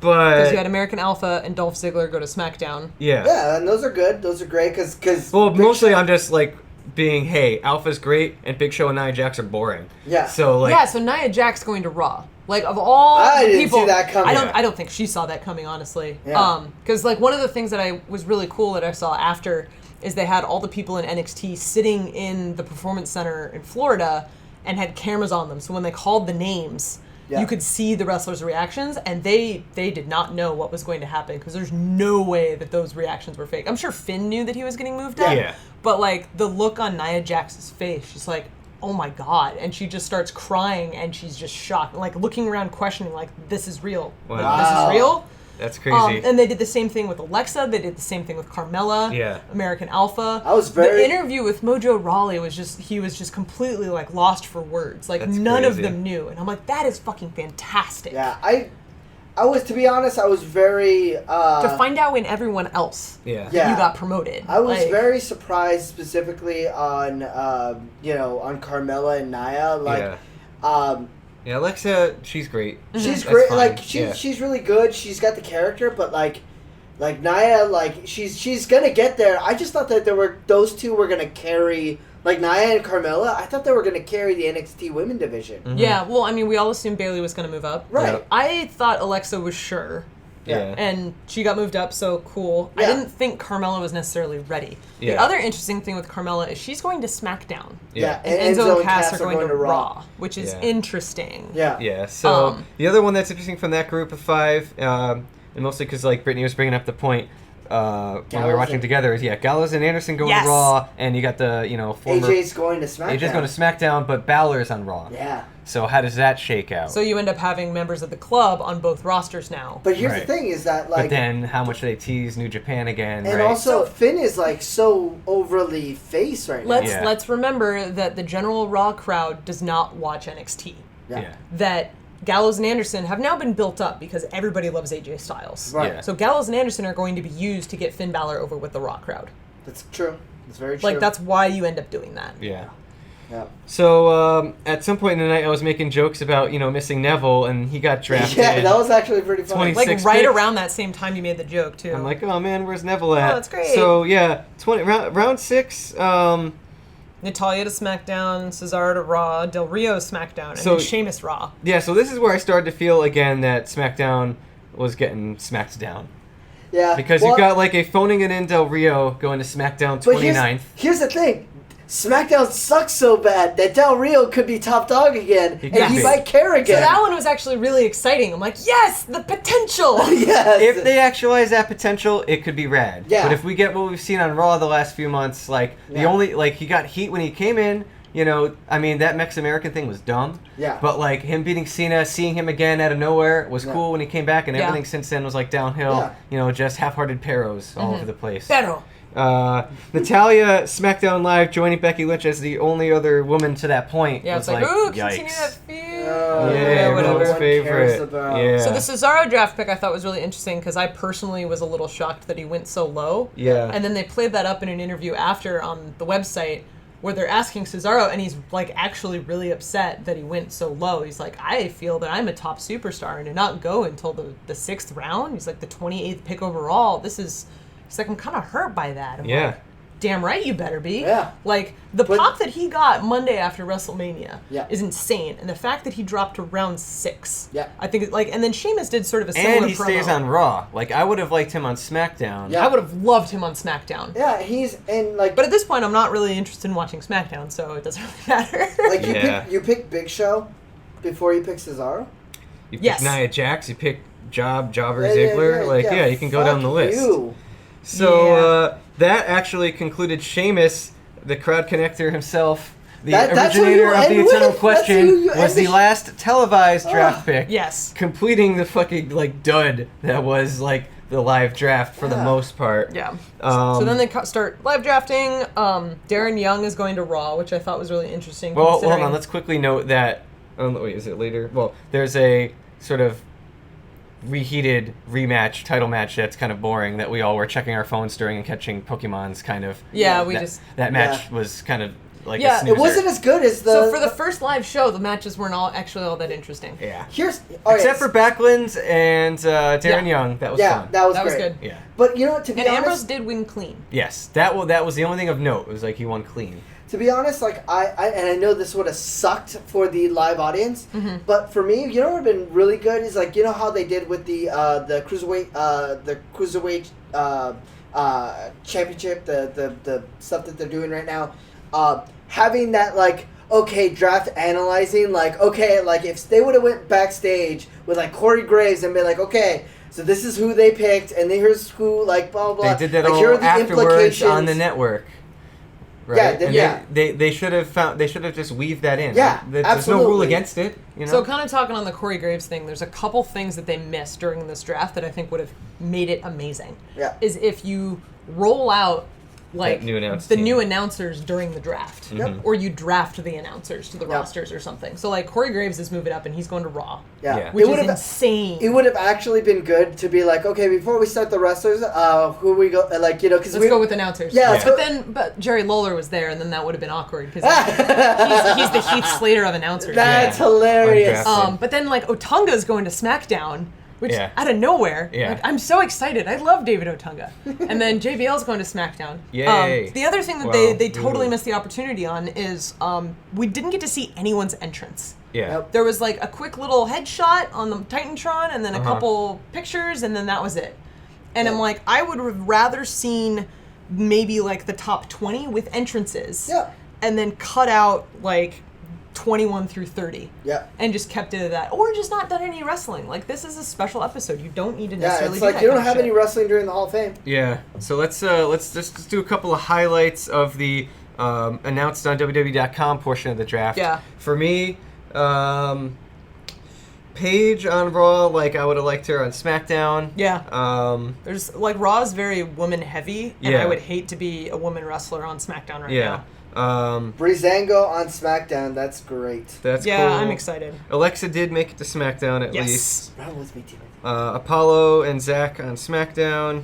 Speaker 1: Because you had
Speaker 2: but
Speaker 1: American Alpha and Dolph Ziggler go to SmackDown.
Speaker 3: Yeah, and those are good. Those are great because
Speaker 2: Well, mostly I'm just like being, hey, Alpha's great and Big Show and Nia Jax are boring.
Speaker 3: Yeah.
Speaker 2: So like,
Speaker 1: Yeah, so Nia Jax going to Raw. Like of all
Speaker 3: I
Speaker 1: the
Speaker 3: didn't
Speaker 1: people,
Speaker 3: see that coming.
Speaker 1: I don't think she saw that coming, honestly.
Speaker 3: Yeah.
Speaker 1: Because like one of the things that I was really cool that I saw after is they had all the people in NXT sitting in the Performance Center in Florida and had cameras on them. So when they called the names,
Speaker 3: Yeah.
Speaker 1: you could see the wrestlers' reactions, and they did not know what was going to happen because there's no way that those reactions were fake. I'm sure Finn knew that he was getting moved up,
Speaker 2: Yeah.
Speaker 1: but like the look on Nia Jax's face, she's like, oh my god, and she just starts crying and she's just shocked, like looking around questioning, like, this is real. Like, this
Speaker 3: Wow.
Speaker 1: is real.
Speaker 2: That's crazy.
Speaker 1: And they did the same thing with Alexa. They did the same thing with Carmella.
Speaker 2: Yeah.
Speaker 1: American Alpha.
Speaker 3: The
Speaker 1: interview with Mojo Rawley was just completely like lost for words. Like
Speaker 2: That's
Speaker 1: none of
Speaker 2: crazy.
Speaker 1: them knew, and I'm like, that is fucking fantastic.
Speaker 3: Yeah, I was, to be honest, I was very
Speaker 1: To find out when everyone else
Speaker 2: Yeah.
Speaker 1: you got promoted.
Speaker 3: I was
Speaker 1: Like,
Speaker 3: very surprised specifically on on Carmella and Nia. Like
Speaker 2: Yeah, Alexa, she's great.
Speaker 3: she's
Speaker 2: That's
Speaker 3: great.
Speaker 2: fine.
Speaker 3: Like
Speaker 2: Yeah.
Speaker 3: she's really good. She's got the character, but like Nia, like she's gonna get there. I just thought that those two were gonna carry, like Nia and Carmella. I thought they were gonna carry the NXT Women division.
Speaker 2: Mm-hmm.
Speaker 1: Yeah, well, I mean, we all assumed Bayley was going to move up.
Speaker 3: Right.
Speaker 2: Yep.
Speaker 1: I thought Alexa was sure,
Speaker 2: Yeah.
Speaker 1: and she got moved up, so cool. I
Speaker 3: Yeah.
Speaker 1: didn't think Carmella was necessarily ready. The
Speaker 2: Yeah.
Speaker 1: other interesting thing with Carmella is she's going to SmackDown.
Speaker 3: Yeah,
Speaker 1: And Enzo and Cass are going to Raw, which is
Speaker 2: Yeah.
Speaker 1: interesting.
Speaker 3: Yeah.
Speaker 2: Yeah, so
Speaker 1: Um,
Speaker 2: the other one that's interesting from that group of 5, and mostly because like Brittany was bringing up the point when we were
Speaker 3: Gallows
Speaker 2: watching
Speaker 3: and-
Speaker 2: together, is Gallows and Anderson going
Speaker 1: Yes.
Speaker 2: to Raw, and you got the former
Speaker 3: AJ's going to SmackDown.
Speaker 2: AJ's going to SmackDown, but Balor's on Raw.
Speaker 3: Yeah.
Speaker 2: So how does that shake out?
Speaker 1: So you end up having members of the club on both rosters now.
Speaker 3: But here's
Speaker 2: Right.
Speaker 3: the thing: is that
Speaker 2: but then how much they tease New Japan again,
Speaker 3: and
Speaker 2: right?
Speaker 3: also Finn is like so overly face right now.
Speaker 1: Let's
Speaker 2: Yeah.
Speaker 1: let's remember that the general Raw crowd does not watch NXT.
Speaker 2: yeah.
Speaker 1: That Gallows and Anderson have now been built up because everybody loves AJ Styles.
Speaker 3: Right.
Speaker 2: Yeah.
Speaker 1: So Gallows and Anderson are going to be used to get Finn Balor over with the Raw crowd.
Speaker 3: That's true. That's very true.
Speaker 1: Like, that's why you end up doing that.
Speaker 2: Yeah.
Speaker 3: Yeah.
Speaker 2: So at some point in the night, I was making jokes about missing Neville, and he got drafted.
Speaker 3: Yeah, that was actually pretty funny.
Speaker 2: 20
Speaker 1: Like,
Speaker 2: 6
Speaker 1: right
Speaker 2: picks.
Speaker 1: around that same time you made the joke, too.
Speaker 2: I'm like, oh man, where's Neville at?
Speaker 1: Oh, that's great.
Speaker 2: So yeah, round 6.
Speaker 1: Natalia to SmackDown, Cesaro to Raw, Del Rio SmackDown, and
Speaker 2: So-
Speaker 1: then Sheamus Raw.
Speaker 2: Yeah, so this is where I started to feel again that SmackDown was getting smacked down.
Speaker 3: Yeah.
Speaker 2: Because
Speaker 3: well,
Speaker 2: you've got like a phoning it in Del Rio going to SmackDown
Speaker 3: but
Speaker 2: 29th.
Speaker 3: here's the thing. SmackDown sucks so bad that Del Rio could be top dog again,
Speaker 2: He
Speaker 3: and
Speaker 2: could
Speaker 3: he
Speaker 2: be.
Speaker 3: might care
Speaker 1: So
Speaker 3: again.
Speaker 1: that one was actually really exciting. I'm like, yes, the potential!
Speaker 3: Yes.
Speaker 2: If they actualize that potential, it could be rad.
Speaker 3: Yeah.
Speaker 2: But if we get what we've seen on Raw the last few months, like the
Speaker 3: Yeah.
Speaker 2: only he got heat when he came in. I mean that Mex-American thing was dumb.
Speaker 3: Yeah.
Speaker 2: But like him beating Cena, seeing him again out of nowhere was
Speaker 3: Yeah.
Speaker 2: cool when he came back, and
Speaker 1: Yeah.
Speaker 2: everything since then was like downhill. Just half-hearted paros all over the place.
Speaker 1: Pero.
Speaker 2: Natalia SmackDown Live joining Becky Lynch as the only other woman to that point.
Speaker 1: Yeah,
Speaker 2: was
Speaker 1: it's like, ooh,
Speaker 2: yikes.
Speaker 1: continue that feud.
Speaker 3: Oh,
Speaker 2: Yeah,
Speaker 1: whatever.
Speaker 2: everyone's
Speaker 3: Cares
Speaker 2: favorite.
Speaker 3: about.
Speaker 2: Yeah.
Speaker 1: So the Cesaro draft pick I thought was really interesting because I personally was a little shocked that he went so low.
Speaker 2: Yeah.
Speaker 1: And then they played that up in an interview after on the website where they're asking Cesaro, and he's like actually really upset that he went so low. He's like, I feel that I'm a top superstar and did not go until the 6th round. He's like the 28th pick overall. He's like, I'm kind of hurt by that. I'm
Speaker 2: Yeah.
Speaker 1: like, damn right you better be.
Speaker 3: Yeah.
Speaker 1: Like, the
Speaker 3: But-
Speaker 1: pop that he got Monday after WrestleMania
Speaker 3: Yeah.
Speaker 1: is insane. And the fact that he dropped to round 6.
Speaker 3: Yeah.
Speaker 1: I think, and then Sheamus did sort of a similar
Speaker 2: And he
Speaker 1: promo.
Speaker 2: stays on Raw. Like I would have liked him on SmackDown.
Speaker 3: Yeah.
Speaker 1: I would have loved him on SmackDown.
Speaker 3: Yeah, he's and like
Speaker 1: But at this point, I'm not really interested in watching SmackDown, so it doesn't really matter.
Speaker 3: like
Speaker 2: Yeah.
Speaker 3: you pick Big Show before you pick Cesaro.
Speaker 2: You pick
Speaker 1: Yes.
Speaker 2: Nia Jax, you pick Jobber
Speaker 3: Yeah,
Speaker 2: Ziggler.
Speaker 3: yeah,
Speaker 2: you can go down the
Speaker 3: fuck
Speaker 2: list.
Speaker 3: You.
Speaker 2: So
Speaker 1: Yeah.
Speaker 2: that actually concluded Sheamus, the crowd connector himself, the
Speaker 3: That's who
Speaker 2: originator
Speaker 3: you
Speaker 2: of the
Speaker 3: end
Speaker 2: eternal
Speaker 3: with?
Speaker 2: question,
Speaker 3: That's who you
Speaker 2: was
Speaker 3: end
Speaker 2: the
Speaker 3: the
Speaker 2: last televised draft pick.
Speaker 1: Yes.
Speaker 2: Completing the fucking dud that was like the live draft for the
Speaker 3: Yeah.
Speaker 2: most part.
Speaker 1: Yeah.
Speaker 2: Um,
Speaker 1: So then they start live drafting. Darren Young is going to Raw, which I thought was really interesting.
Speaker 2: Well, hold
Speaker 1: considering-
Speaker 2: on. Let's quickly note that. Wait, is it later? Well, there's a sort of reheated rematch title match that's kind of boring that we all were checking our phones during and catching Pokemon's kind of.
Speaker 1: Yeah, we
Speaker 2: that,
Speaker 1: just.
Speaker 2: that match was kind of like
Speaker 1: Yeah,
Speaker 2: a
Speaker 1: it
Speaker 2: snoozer.
Speaker 3: It wasn't as good as the.
Speaker 1: So for the first live show, the matches weren't actually all that interesting.
Speaker 2: Yeah.
Speaker 3: Here's all right,
Speaker 2: Except for Backlund's and Darren
Speaker 1: Yeah.
Speaker 2: Young, that was
Speaker 3: yeah,
Speaker 2: fun.
Speaker 3: that was
Speaker 1: That was
Speaker 3: great.
Speaker 1: good.
Speaker 2: Yeah.
Speaker 3: But you know what? To be
Speaker 1: And Ambrose
Speaker 3: honest,
Speaker 1: did win clean.
Speaker 2: Yes, that was the only thing of note. It was like he won clean.
Speaker 3: to be honest, like I know this would have sucked for the live audience, but for me, you know what would have been really good is like you know how they did with the cruiserweight championship, the stuff that they're doing right now, having that like draft analyzing like if they would have went backstage with like Corey Graves and been like so this is who they picked and here's who like blah blah blah.
Speaker 2: They did that
Speaker 3: like,
Speaker 2: all
Speaker 3: here are the
Speaker 2: afterwards
Speaker 3: implications.
Speaker 2: on the network. right?
Speaker 3: Yeah,
Speaker 2: And they should have just weaved that in.
Speaker 3: Yeah,
Speaker 2: There's
Speaker 3: absolutely.
Speaker 2: no rule against it. You know?
Speaker 1: So kind of talking on the Corey Graves thing, there's a couple things that they missed during this draft that I think would have made it amazing.
Speaker 3: Yeah.
Speaker 1: Is if you roll out like
Speaker 2: New announce
Speaker 1: the
Speaker 2: team.
Speaker 1: new announcers during the draft,
Speaker 3: Yep.
Speaker 1: or you draft the announcers to the
Speaker 3: Yep.
Speaker 1: rosters or something. So like Corey Graves is moving up and he's going to Raw,
Speaker 3: Yeah.
Speaker 1: which
Speaker 3: It
Speaker 1: is
Speaker 3: would've-
Speaker 1: insane.
Speaker 3: It would have actually been good to be like, okay, before we start the wrestlers, who we go, like, you know, because
Speaker 1: Let's go with announcers.
Speaker 3: Yeah, let's
Speaker 1: but
Speaker 3: go-
Speaker 1: but Jerry Lawler was there, and then that would have been awkward because he's the Heath Slater of announcers.
Speaker 3: That's
Speaker 2: Yeah.
Speaker 3: hilarious.
Speaker 2: Undrafted.
Speaker 1: But then like Otunga's going to SmackDown, which
Speaker 2: Yeah.
Speaker 1: out of nowhere,
Speaker 2: Yeah.
Speaker 1: like I'm so excited. I love David Otunga. And then JBL's going to SmackDown.
Speaker 2: Yay.
Speaker 1: The other thing that
Speaker 2: Wow.
Speaker 1: they totally
Speaker 2: Ooh.
Speaker 1: missed the opportunity on is we didn't get to see anyone's entrance.
Speaker 2: Yeah.
Speaker 3: Yep.
Speaker 1: There was like a quick little headshot on the Titantron and then a
Speaker 2: Uh-huh.
Speaker 1: couple pictures and then that was it. And
Speaker 3: Yeah.
Speaker 1: I'm like, I would have rather seen maybe like the top 20 with entrances.
Speaker 3: Yeah.
Speaker 1: And then cut out like 21 through 30.
Speaker 3: Yeah.
Speaker 1: And just kept it at that. Or just not done any wrestling. Like, this is a special episode. You don't need to
Speaker 3: Yeah,
Speaker 1: necessarily
Speaker 3: it's
Speaker 1: do
Speaker 3: like
Speaker 1: that
Speaker 3: you don't
Speaker 1: kind of
Speaker 3: have
Speaker 1: shit.
Speaker 3: any wrestling during the Hall of Fame.
Speaker 2: Yeah. So let's just do a couple of highlights of the announced on WWE.com portion of the draft.
Speaker 1: Yeah.
Speaker 2: For me, Paige on Raw, like I would have liked her on SmackDown.
Speaker 1: Yeah. There's, like, Raw is very woman heavy. And
Speaker 2: Yeah.
Speaker 1: I would hate to be a woman wrestler on SmackDown right
Speaker 2: Yeah.
Speaker 1: now.
Speaker 3: Breezango on SmackDown, that's great.
Speaker 2: That's
Speaker 1: Yeah,
Speaker 2: cool.
Speaker 1: I'm excited.
Speaker 2: Alexa did make it to SmackDown at
Speaker 1: Yes.
Speaker 2: least.
Speaker 3: That was me too.
Speaker 2: Apollo and Zach on SmackDown.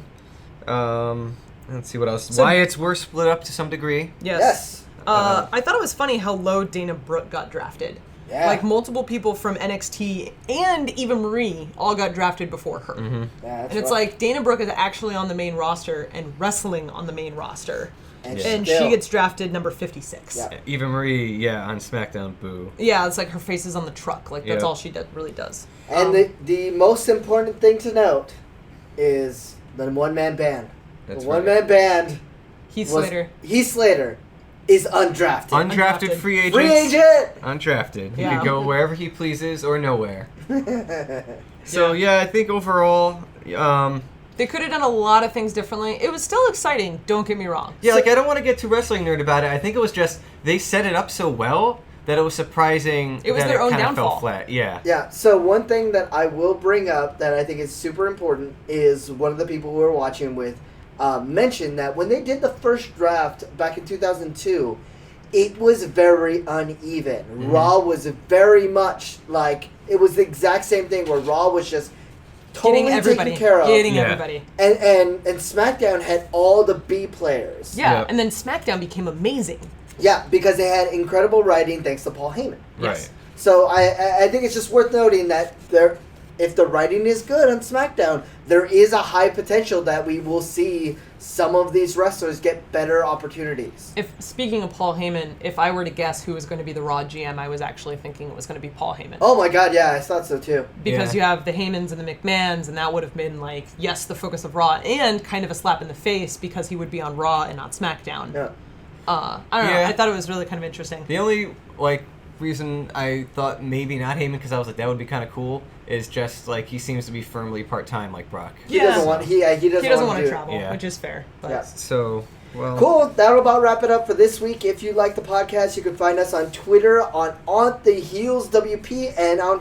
Speaker 2: Let's see what else.
Speaker 1: So-
Speaker 2: Wyatt's were split up to some degree.
Speaker 3: Yes.
Speaker 1: I thought it was funny how low Dana Brooke got drafted.
Speaker 3: Yeah.
Speaker 1: Like, multiple people from NXT and even Marie all got drafted before her.
Speaker 2: Mm-hmm.
Speaker 3: Yeah, that's
Speaker 1: And it's
Speaker 3: rough.
Speaker 1: like, Dana Brooke is actually on the main roster and wrestling on the main roster.
Speaker 3: And
Speaker 1: And
Speaker 3: still-
Speaker 1: she gets drafted number 56.
Speaker 3: Yeah.
Speaker 2: Eva Marie, yeah, on SmackDown. Boo.
Speaker 1: Yeah, it's like her face is on the truck. Like, that's
Speaker 2: Yeah.
Speaker 1: all she really does.
Speaker 3: And the most important thing to note is the one-man band.
Speaker 2: That's
Speaker 3: The one-man band
Speaker 1: Heath
Speaker 3: was
Speaker 1: Slater.
Speaker 3: Heath Slater is undrafted.
Speaker 2: Undrafted
Speaker 1: Undrafted.
Speaker 2: free agent.
Speaker 3: Free agent!
Speaker 2: Undrafted. He
Speaker 1: Yeah.
Speaker 2: could go wherever he pleases or nowhere. So yeah, I think overall,
Speaker 1: They could have done a lot of things differently. It was still exciting, don't get me wrong.
Speaker 2: yeah, like I don't want to get too wrestling nerd about it. I think it was just they set it up so well that it was surprising.
Speaker 1: It was
Speaker 2: that
Speaker 1: their own
Speaker 2: kinda
Speaker 1: downfall.
Speaker 2: Fell flat. Yeah.
Speaker 3: Yeah, so one thing that I will bring up that I think is super important is one of the people who were watching with mentioned that when they did the first draft back in 2002, it was very uneven.
Speaker 2: Mm-hmm.
Speaker 3: Raw was very much like, it was the exact same thing where Raw was just totally
Speaker 1: Getting everybody.
Speaker 3: taken care of.
Speaker 1: Getting
Speaker 2: Yeah.
Speaker 1: everybody.
Speaker 3: And SmackDown had all the B players.
Speaker 1: Yeah,
Speaker 2: Yep.
Speaker 1: and then SmackDown became amazing.
Speaker 3: Yeah, because they had incredible writing thanks to Paul Heyman.
Speaker 1: Yes.
Speaker 2: Right.
Speaker 3: So I think it's just worth noting that if the writing is good on SmackDown, there is a high potential that we will see some of these wrestlers get better opportunities.
Speaker 1: Speaking of Paul Heyman, if I were to guess who was going to be the Raw GM, I was actually thinking it was going to be Paul Heyman.
Speaker 3: Oh my God, yeah, I thought so too.
Speaker 1: Because
Speaker 2: Yeah.
Speaker 1: you have the Heymans and the McMahons, and that would have been like, yes, the focus of Raw, and kind of a slap in the face because he would be on Raw and not SmackDown.
Speaker 3: Yeah.
Speaker 1: I don't know.
Speaker 2: Yeah.
Speaker 1: I thought it was really kind of interesting.
Speaker 2: The only reason I thought maybe not Heyman because I was like that would be kind of cool is just like he seems to be firmly part time like Brock.
Speaker 3: He
Speaker 1: Yeah.
Speaker 3: doesn't want he doesn't want to do it.
Speaker 1: travel,
Speaker 2: Yeah.
Speaker 1: which is fair. But
Speaker 3: Yeah.
Speaker 2: So well.
Speaker 3: Cool. That'll about wrap it up for this week. If you like the podcast, you can find us on Twitter on the Heels WP and on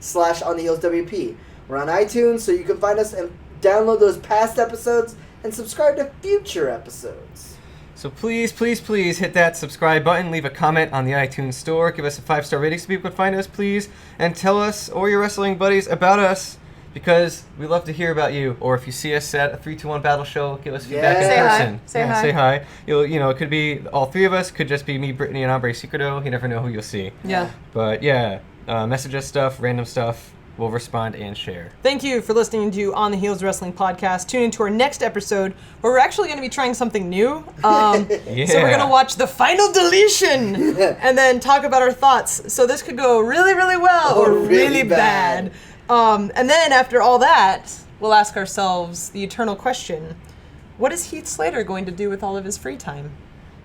Speaker 3: Facebook.com/ontheheelswp. We're on iTunes, so you can find us and download those past episodes and subscribe to future episodes.
Speaker 2: So please, please, please hit that subscribe button. Leave a comment on the iTunes store. Give us a 5-star rating so people can find us, please. And tell us or your wrestling buddies about us because we love to hear about you. Or if you see us at a 3-2-1 battle show, give us feedback
Speaker 3: Yeah.
Speaker 2: in
Speaker 3: Say
Speaker 1: hi.
Speaker 2: person.
Speaker 1: Say hi.
Speaker 2: Say hi. It could be all three of us. Could just be me, Brittany, and Hombre Secreto. You never know who you'll see.
Speaker 1: yeah.
Speaker 2: But yeah, message us stuff, random stuff. We'll respond and share.
Speaker 1: Thank you for listening to On the Heels Wrestling Podcast. Tune into our next episode where we're actually going to be trying something new. So we're going to watch the final deletion and then talk about our thoughts. So this could go really, really well or really bad. And then after all that, we'll ask ourselves the eternal question, what is Heath Slater going to do with all of his free time?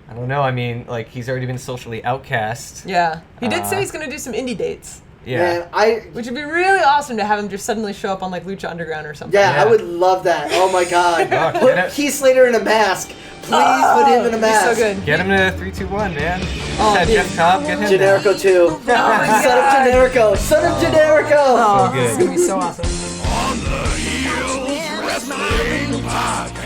Speaker 2: I don't know. I mean, like, he's already been socially outcast.
Speaker 1: Yeah. He did say he's going to do some indie dates.
Speaker 2: Yeah.
Speaker 3: Man,
Speaker 1: Which would be really awesome to have him just suddenly show up on like Lucha Underground or something.
Speaker 3: yeah,
Speaker 2: Yeah.
Speaker 3: I would love that. Oh my God.
Speaker 2: Oh,
Speaker 3: Put
Speaker 2: get it.
Speaker 3: Heath Slater in a mask. Please put him in a mask.
Speaker 1: He's so good.
Speaker 2: Get him to 3, 2, 1, man.
Speaker 1: Oh,
Speaker 2: Had
Speaker 1: dude.
Speaker 2: Jeff Cobb, get him.
Speaker 3: Generico too.
Speaker 1: Oh my
Speaker 3: Son of
Speaker 1: God.
Speaker 3: Generico. Son of Generico.
Speaker 1: Oh,
Speaker 2: good.
Speaker 1: it's gonna be so awesome.
Speaker 4: On the Heels Wrestling Podcast.